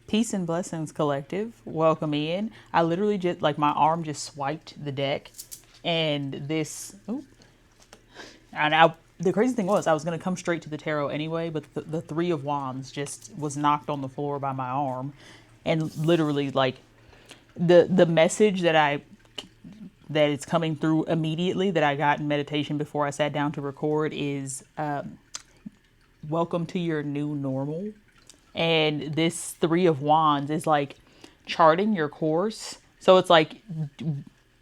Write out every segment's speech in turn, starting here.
Peace and blessings, collective. Welcome in. I literally just like my arm just swiped the deck, and this. Oh, and the crazy thing was I was gonna come straight to the tarot anyway, but the Three of Wands just was knocked on the floor by my arm, and literally like the message that it's coming through immediately that I got in meditation before I sat down to record is welcome to your new normal. And this Three of Wands is like charting your course. So it's like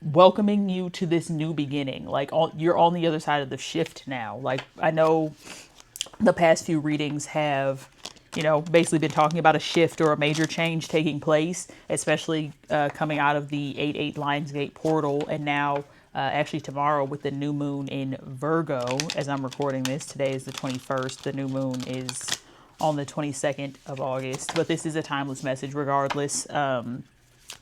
welcoming you to this new beginning. Like you're on the other side of the shift now. Like I know the past few readings have, basically been talking about a shift or a major change taking place, especially coming out of the 8/8 Lionsgate portal. And now, actually, tomorrow with the new moon in Virgo, as I'm recording this, today is the 21st. The new moon is on the 22nd of August. But this is a timeless message, regardless of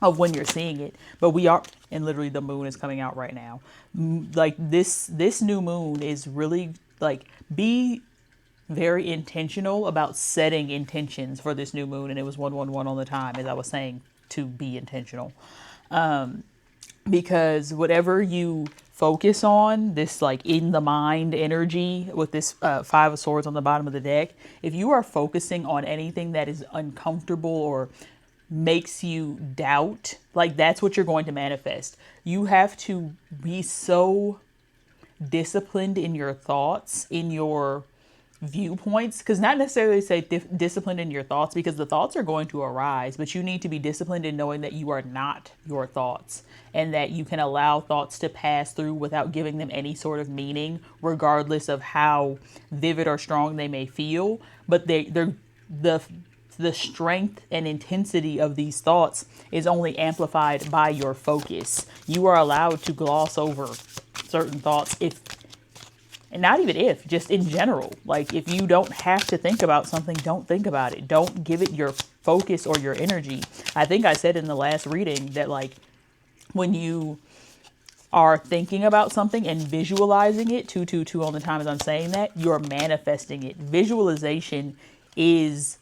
when you're seeing it. But we are, and literally the moon is coming out right now. Like this new moon is really like, be very intentional about setting intentions for this new moon. And it was 111 on the time, as I was saying, to be intentional. Because whatever you focus on, this like in the mind energy with this Five of Swords on the bottom of the deck, if you are focusing on anything that is uncomfortable or makes you doubt, like that's what you're going to manifest. You have to be so disciplined in your thoughts, in your viewpoints, because not necessarily say disciplined in your thoughts, because the thoughts are going to arise, but you need to be disciplined in knowing that you are not your thoughts, and that you can allow thoughts to pass through without giving them any sort of meaning, regardless of how vivid or strong they may feel. But they're the strength and intensity of these thoughts is only amplified by your focus. You are allowed to gloss over certain thoughts, if and not even if, just in general. Like if you don't have to think about something, don't think about it. Don't give it your focus or your energy. I think I said in the last reading that like when you are thinking about something and visualizing it, 222 on the time as I'm saying that, you're manifesting it. Visualization is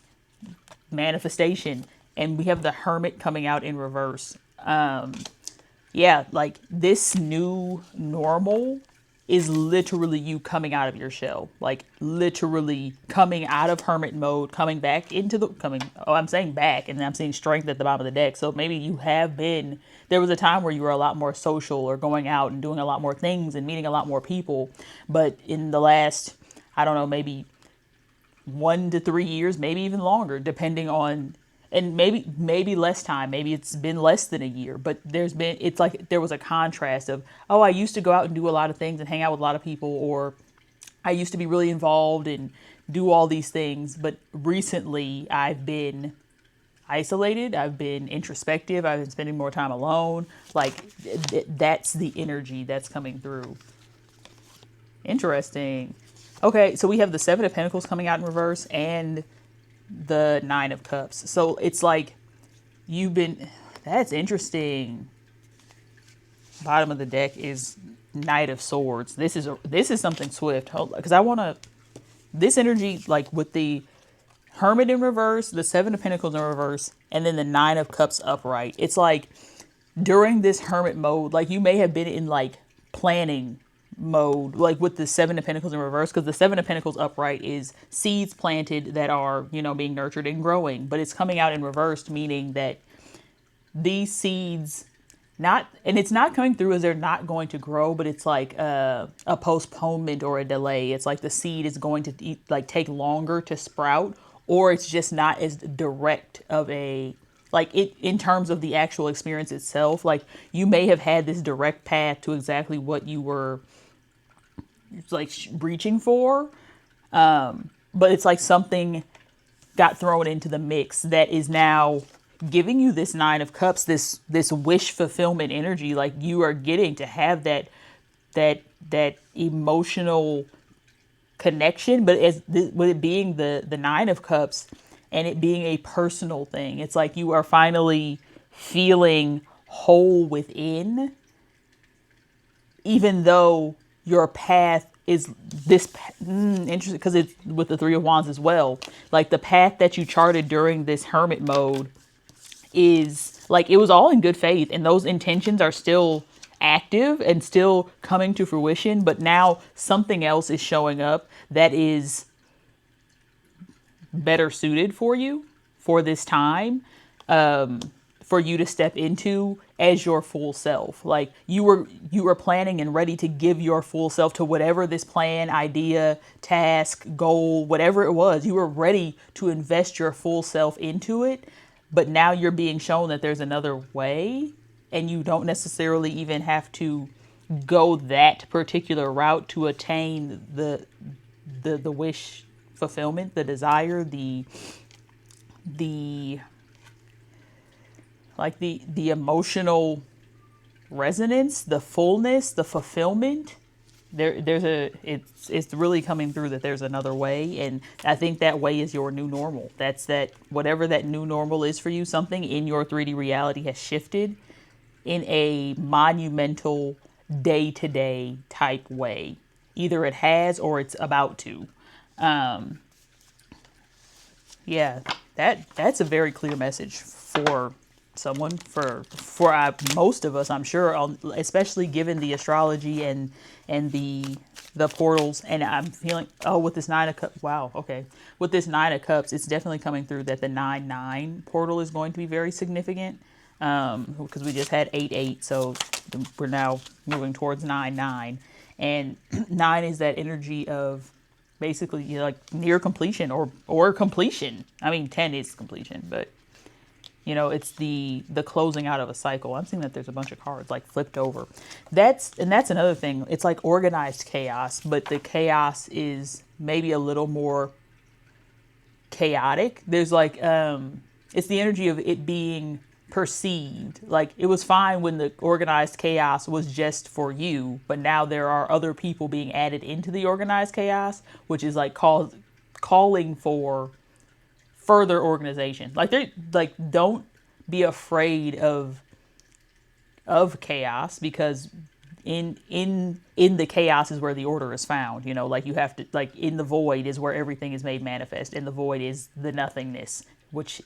manifestation. And we have the Hermit coming out in reverse. Yeah, like this new normal is literally you coming out of your shell, like literally coming out of hermit mode, coming back into I'm saying back, and I'm seeing strength at the bottom of the deck. So maybe you have been, there was a time where you were a lot more social or going out and doing a lot more things and meeting a lot more people. But in the last, I don't know, maybe 1 to 3 years, maybe even longer, depending on, and maybe less time, maybe it's been less than a year, but it's like there was a contrast of, oh, I used to go out and do a lot of things and hang out with a lot of people, or I used to be really involved and do all these things, but recently I've been isolated, I've been introspective, I've been spending more time alone. Like that's the energy that's coming through. Interesting. Okay, so we have the Seven of Pentacles coming out in reverse and the Nine of Cups. So it's like that's interesting. Bottom of the deck is Knight of Swords. This is something swift, because this energy, like with the Hermit in reverse, the Seven of Pentacles in reverse, and then the Nine of Cups upright. It's like during this Hermit mode, like you may have been in like planning mode, like with the Seven of Pentacles in reverse, because the Seven of Pentacles upright is seeds planted that are, being nurtured and growing, but it's coming out in reverse, meaning that these seeds it's not coming through as they're not going to grow, but it's like a postponement or a delay. It's like the seed is going to take longer to sprout, or it's just not as direct of a, like it in terms of the actual experience itself. Like you may have had this direct path to exactly what you were like reaching for, but it's like something got thrown into the mix that is now giving you this Nine of Cups, this wish fulfillment energy. Like you are getting to have that emotional connection, but with it being the Nine of Cups and it being a personal thing, it's like you are finally feeling whole within, even though your path is this interesting because it's with the Three of Wands as well. Like the path that you charted during this hermit mode is like, it was all in good faith, and those intentions are still active and still coming to fruition. But now something else is showing up that is better suited for you for this time, for you to step into as your full self. Like you were planning and ready to give your full self to whatever this plan, idea, task, goal, whatever it was. You were ready to invest your full self into it, but now you're being shown that there's another way, and you don't necessarily even have to go that particular route to attain the wish fulfillment, the desire, the like the emotional resonance, the fullness, the fulfillment. It's really coming through that there's another way, and I think that way is your new normal. That's that, whatever that new normal is for you, something in your 3D reality has shifted in a monumental day-to-day type way. Either it has or it's about to. Yeah, that's a very clear message for someone, for most of us, I'm sure, especially given the astrology and the portals. And I'm feeling, with this Nine of Cups, wow, okay, with this Nine of Cups, it's definitely coming through that the 9-9 portal is going to be very significant, because we just had 8-8, so we're now moving towards 9-9, and 9 is that energy of basically, you know, like near completion or completion. I mean, 10 is completion, but you know, it's the closing out of a cycle. I'm seeing that there's a bunch of cards like flipped over. That's another thing. It's like organized chaos, but the chaos is maybe a little more chaotic. There's like, it's the energy of it being perceived. Like it was fine when the organized chaos was just for you, but now there are other people being added into the organized chaos, which is like calling for further organization. Like don't be afraid of chaos, because in the chaos is where the order is found. You know, like you have to, like in the void is where everything is made manifest. In the void is the nothingness, which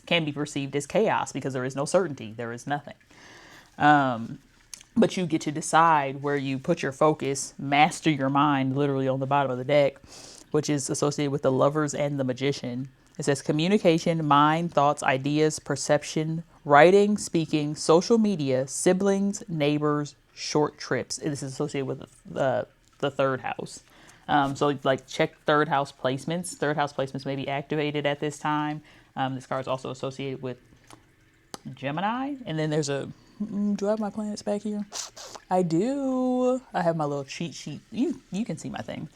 can be perceived as chaos because there is no certainty, there is nothing. But you get to decide where you put your focus, master your mind, literally on the bottom of the deck, which is associated with the Lovers and the Magician. It says communication, mind, thoughts, ideas, perception, writing, speaking, social media, siblings, neighbors, short trips. This is associated with the third house. So like check third house placements. Third house placements may be activated at this time. This card is also associated with Gemini. And then there's do I have my planets back here? I do. I have my little cheat sheet. You can see my thing.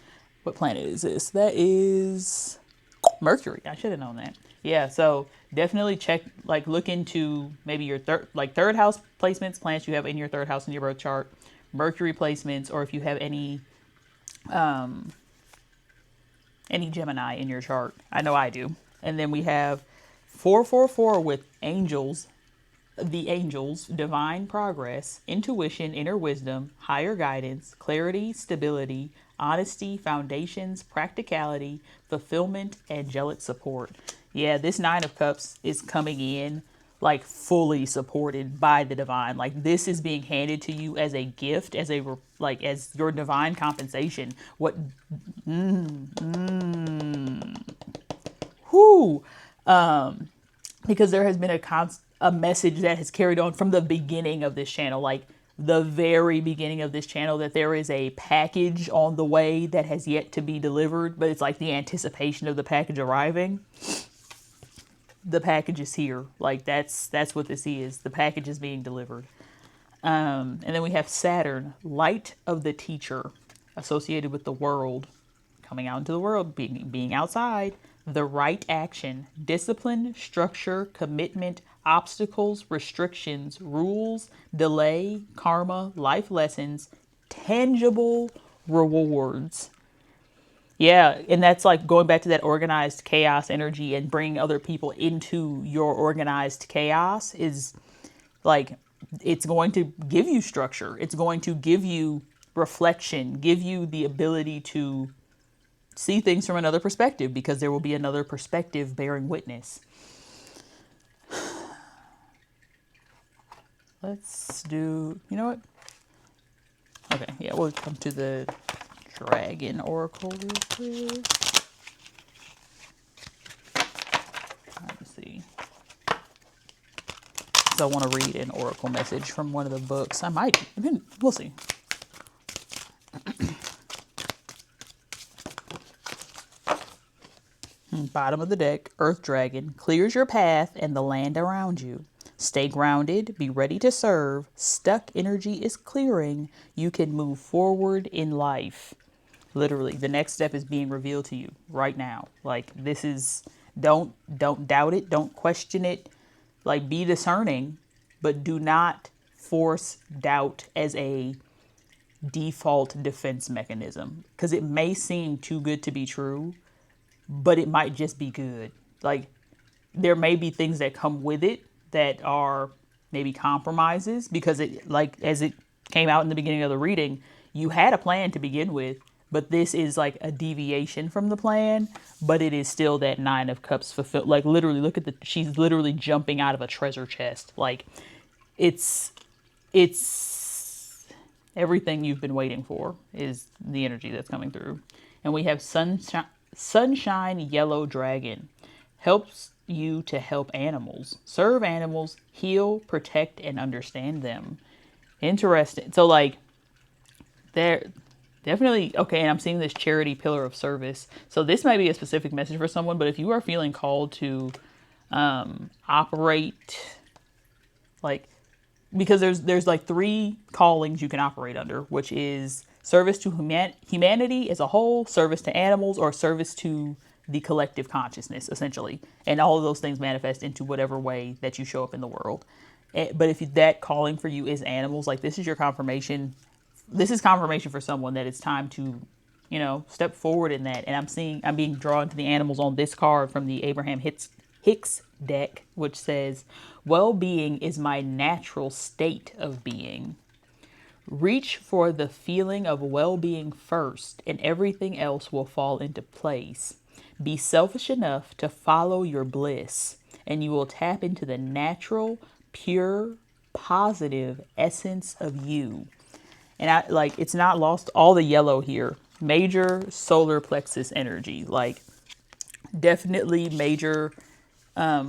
What planet is this? That is Mercury. I should have known that. Yeah, so definitely check, like look into maybe your third house placements, planets you have in your third house in your birth chart, Mercury placements, or if you have any Gemini in your chart. I know I do. And then we have 444 with angels, the angels, divine progress, intuition, inner wisdom, higher guidance, clarity, stability, honesty, foundations, practicality, fulfillment, angelic support. Yeah, this Nine of Cups is coming in like fully supported by the divine. Like this is being handed to you as a gift, as your divine compensation. Because there has been a message that has carried on from the beginning of this channel, like the very beginning of this channel, that there is a package on the way that has yet to be delivered, but it's like the anticipation of the package arriving. The package is here. Like that's what this is. The package is being delivered. And then we have Saturn, light of the teacher, associated with the world, coming out into the world, being outside, the right action, discipline, structure, commitment, obstacles, restrictions, rules, delay, karma, life lessons, tangible rewards. Yeah, and that's like going back to that organized chaos energy and bringing other people into your organized chaos is like, it's going to give you structure. It's going to give you reflection, give you the ability to see things from another perspective, because there will be another perspective bearing witness. Let's do, you know what? Okay, yeah, we'll come to the Dragon Oracle real quick. Let me see. So I want to read an Oracle message from one of the books. I might, we'll see. Bottom of the deck, Earth Dragon clears your path and the land around you. Stay grounded, be ready to serve. Stuck energy is clearing. You can move forward in life. Literally, the next step is being revealed to you right now. Like, this is, don't doubt it, don't question it. Like, be discerning, but do not force doubt as a default defense mechanism, because it may seem too good to be true, but it might just be good. Like, there may be things that come with it that are maybe compromises, because it, like, as it came out in the beginning of the reading, you had a plan to begin with, but this is like a deviation from the plan, but it is still that Nine of Cups fulfilled. Like, literally, look at she's literally jumping out of a treasure chest. Like, it's everything you've been waiting for is the energy that's coming through. And we have Sunshine Yellow Dragon. Helps you to help animals. Serve animals, heal, protect, and understand them. Interesting. So, like, they're definitely, okay, and I'm seeing this charity pillar of service. So this might be a specific message for someone, but if you are feeling called to operate, like, because there's like 3 callings you can operate under, which is service to humanity as a whole, service to animals, or service to the collective consciousness, essentially. And all of those things manifest into whatever way that you show up in the world. But if that calling for you is animals, like, this is your confirmation. This is confirmation for someone that it's time to, step forward in that. And I'm being drawn to the animals on this card from the Abraham Hicks deck, which says, well-being is my natural state of being. Reach for the feeling of well-being first, and everything else will fall into place. Be selfish enough to follow your bliss, and you will tap into the natural, pure, positive essence of you. And it's not lost, all the yellow here, major solar plexus energy, like, definitely major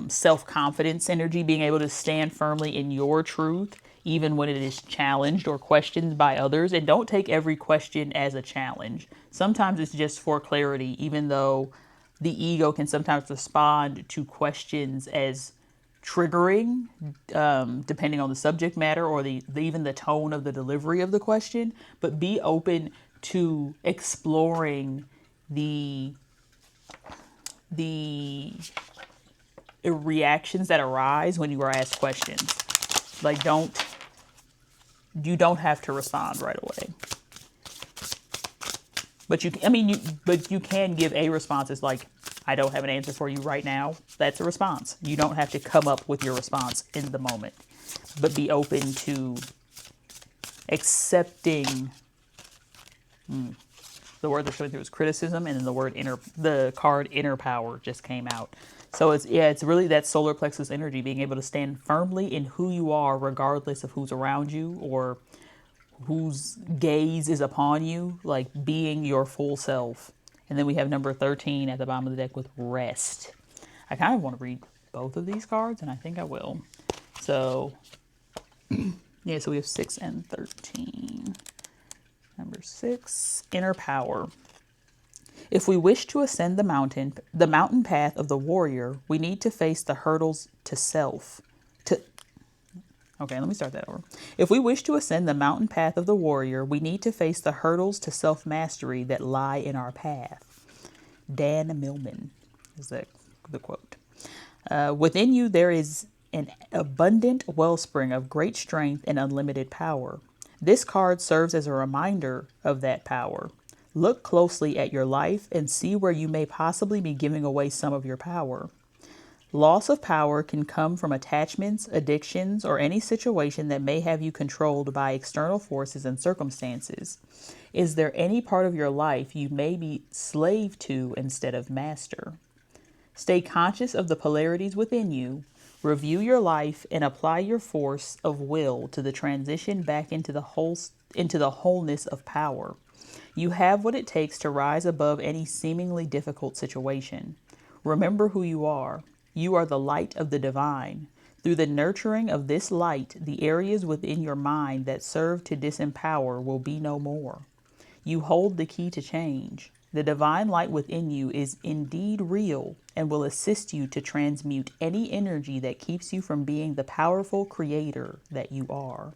self-confidence energy, being able to stand firmly in your truth, even when it is challenged or questioned by others. And don't take every question as a challenge. Sometimes it's just for clarity, even though the ego can sometimes respond to questions as triggering, depending on the subject matter or even the tone of the delivery of the question. But be open to exploring the reactions that arise when you are asked questions. Like, you don't have to respond right away. But you can give a response. It's like, I don't have an answer for you right now. That's a response. You don't have to come up with your response in the moment, but be open to accepting. The word that's showing through is criticism, and then the card inner power just came out. So it's really that solar plexus energy, being able to stand firmly in who you are, regardless of who's around you or whose gaze is upon you, like being your full self. And then we have number 13 at the bottom of the deck with rest. I kind of want to read both of these cards, and I think I will. So, yeah, so we have 6 and 13. Number 6, inner power. If we wish to ascend the mountain path of the warrior, we need to face the hurdles to self. Okay, let me start that over. If we wish to ascend the mountain path of the warrior, we need to face the hurdles to self-mastery that lie in our path. Dan Millman is the quote. Within you, there is an abundant wellspring of great strength and unlimited power. This card serves as a reminder of that power. Look closely at your life and see where you may possibly be giving away some of your power. Loss of power can come from attachments, addictions, or any situation that may have you controlled by external forces and circumstances. Is there any part of your life you may be slave to instead of master? Stay conscious of the polarities within you. Review your life and apply your force of will to the transition back into the wholeness of power. You have what it takes to rise above any seemingly difficult situation. Remember who you are. You are the light of the divine. Through the nurturing of this light, the areas within your mind that serve to disempower will be no more. You hold the key to change. The divine light within you is indeed real and will assist you to transmute any energy that keeps you from being the powerful creator that you are.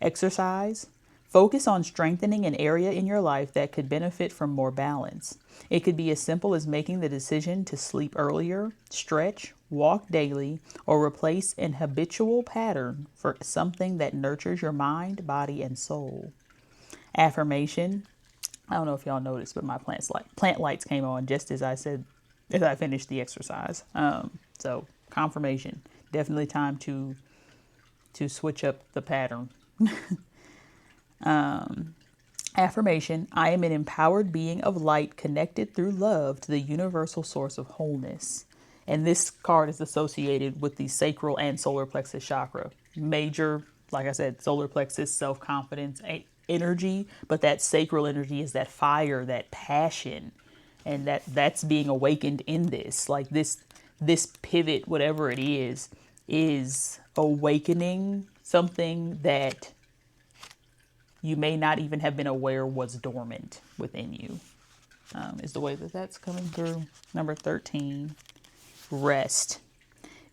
Exercise. Focus on strengthening an area in your life that could benefit from more balance. It could be as simple as making the decision to sleep earlier, stretch, walk daily, or replace an habitual pattern for something that nurtures your mind, body, and soul. Affirmation. I don't know if y'all noticed, but my plant lights came on just as I finished the exercise. So confirmation. Definitely time to switch up the pattern. Affirmation. I am an empowered being of light connected through love to the universal source of wholeness. And this card is associated with the sacral and solar plexus chakra. Major, like I said, solar plexus, self-confidence, energy, but that sacral energy is that fire, that passion, and that's being awakened in this. Like this pivot, whatever it is awakening something that you may not even have been aware was dormant within you, is the way that that's coming through. Number 13, rest.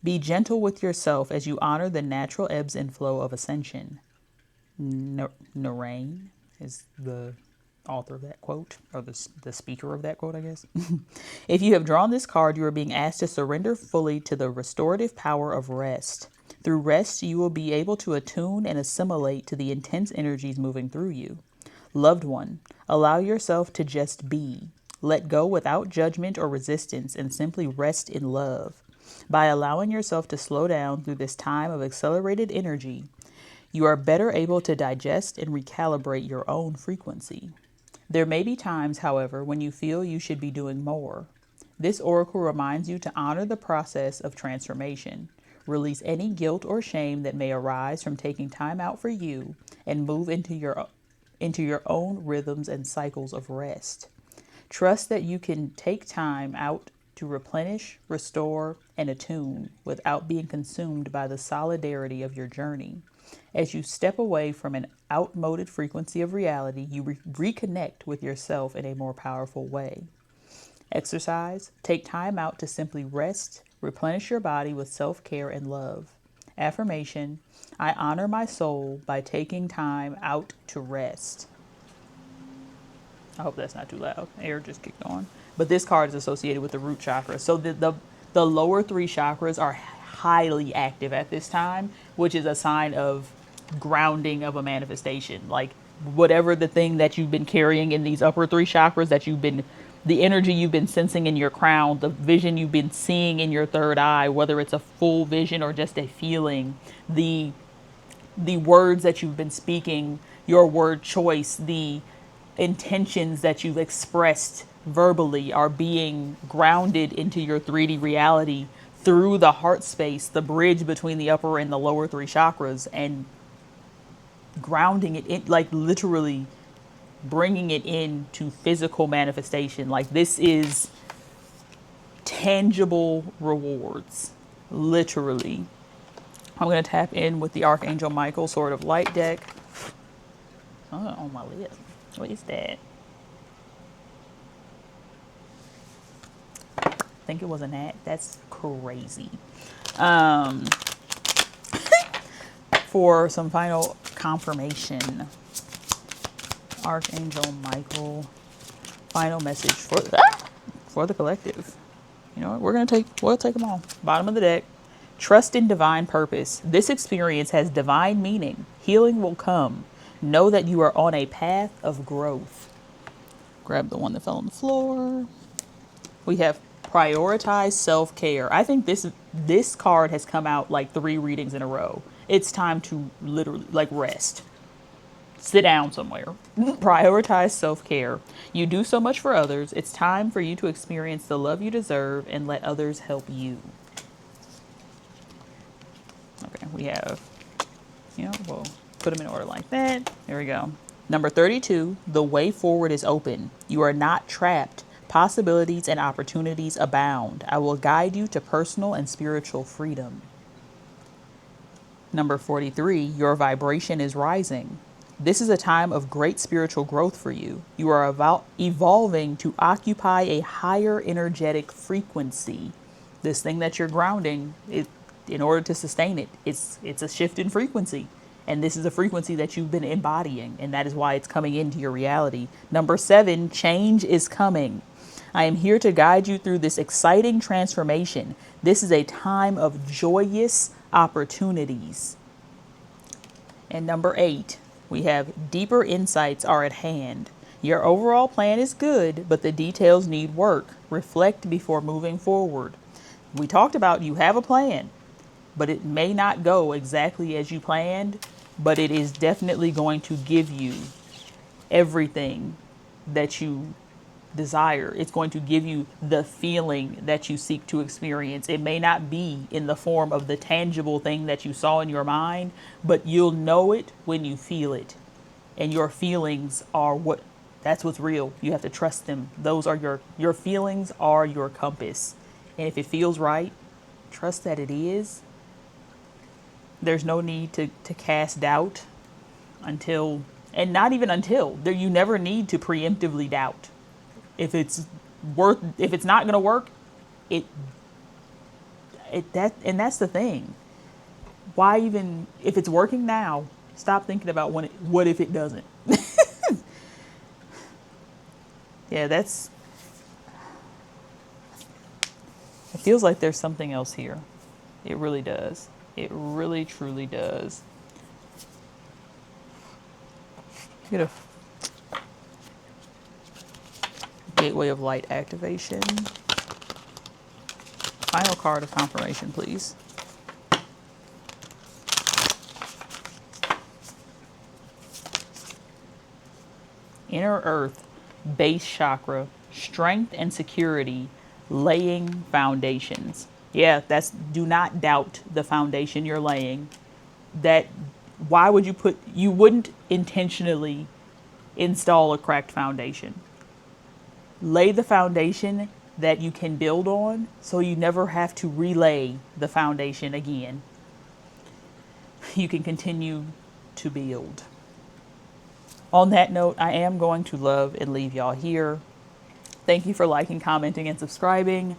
Be gentle with yourself as you honor the natural ebbs and flow of ascension. Narain is the author of that quote, or the speaker of that quote, I guess. If you have drawn this card, you are being asked to surrender fully to the restorative power of rest. Through rest, you will be able to attune and assimilate to the intense energies moving through you. Loved one, allow yourself to just be. Let go without judgment or resistance and simply rest in love. By allowing yourself to slow down through this time of accelerated energy, you are better able to digest and recalibrate your own frequency. There may be times, however, when you feel you should be doing more. This oracle reminds you to honor the process of transformation. Release any guilt or shame that may arise from taking time out for you and move into your own rhythms and cycles of rest. Trust that you can take time out to replenish, restore, and attune without being consumed by the solidarity of your journey. As you step away from an outmoded frequency of reality, you reconnect with yourself in a more powerful way. Exercise. Take time out to simply rest, replenish your body with self-care and love. Affirmation. I honor my soul by taking time out to rest. I hope that's not too loud. Air just kicked on. But this card is associated with the root chakra. So the lower three chakras are highly active at this time, which is a sign of grounding of a manifestation. Like whatever the thing that you've been carrying in these upper three chakras, the energy you've been sensing in your crown, the vision you've been seeing in your third eye, whether it's a full vision or just a feeling, the words that you've been speaking, your word choice, the intentions that you've expressed verbally are being grounded into your 3D reality through the heart space, the bridge between the upper and the lower three chakras, and grounding it in, like literally bringing it into physical manifestation. Like this is tangible rewards, literally. I'm going to tap in with the Archangel Michael Sword of Light deck. Oh, on my lip. What is that? I think it was a gnat. That's crazy. For some final confirmation, Archangel Michael, final message for the collective. You know what? We'll take them all. Bottom of the deck. Trust in divine purpose. This experience has divine meaning. Healing will come. Know that you are on a path of growth. Grab the one that fell on the floor. We have Prioritize self-care. I think this card has come out like 3 readings in a row. It's time to literally like rest. Sit down somewhere. Prioritize self-care. You do so much for others. It's time for you to experience the love you deserve and let others help you. Okay, we have, we'll put them in order like that. There we go. Number 32, the way forward is open. You are not trapped. Possibilities and opportunities abound. I will guide you to personal and spiritual freedom. Number 43, your vibration is rising. This is a time of great spiritual growth for you. You are evolving to occupy a higher energetic frequency. This thing that you're grounding, in order to sustain it, it's a shift in frequency. And this is a frequency that you've been embodying, and that is why it's coming into your reality. Number 7, change is coming. I am here to guide you through this exciting transformation. This is a time of joyous opportunities. And number 8, we have deeper insights are at hand. Your overall plan is good, but the details need work. Reflect before moving forward. We talked about you have a plan, but it may not go exactly as you planned, but it is definitely going to give you everything that you desire. It's going to give you the feeling that you seek to experience. It may not be in the form of the tangible thing that you saw in your mind, but you'll know it when you feel it. And your feelings are that's what's real. You have to trust them. Those are your feelings are your compass. And if it feels right, trust that it is. There's no need to cast doubt until, and not even until, you never need to preemptively doubt. If it's not going to work, that's the thing. Why even, if it's working now, stop thinking about what if it doesn't? Yeah, it feels like there's something else here. It really does. It really, truly does. Get a gateway of light activation. Final card of confirmation, please. Inner Earth, base chakra, strength and security, laying foundations. Yeah, do not doubt the foundation you're laying. Why would you wouldn't intentionally install a cracked foundation. Lay the foundation that you can build on so you never have to relay the foundation again. You can continue to build. On that note, I am going to love and leave y'all here. Thank you for liking, commenting, and subscribing.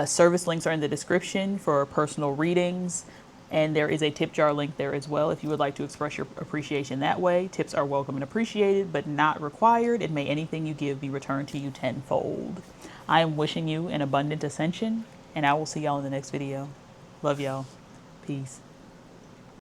Service links are in the description for personal readings. And there is a tip jar link there as well if you would like to express your appreciation that way. Tips are welcome and appreciated, but not required. And may anything you give be returned to you tenfold. I am wishing you an abundant ascension, and I will see y'all in the next video. Love y'all. Peace.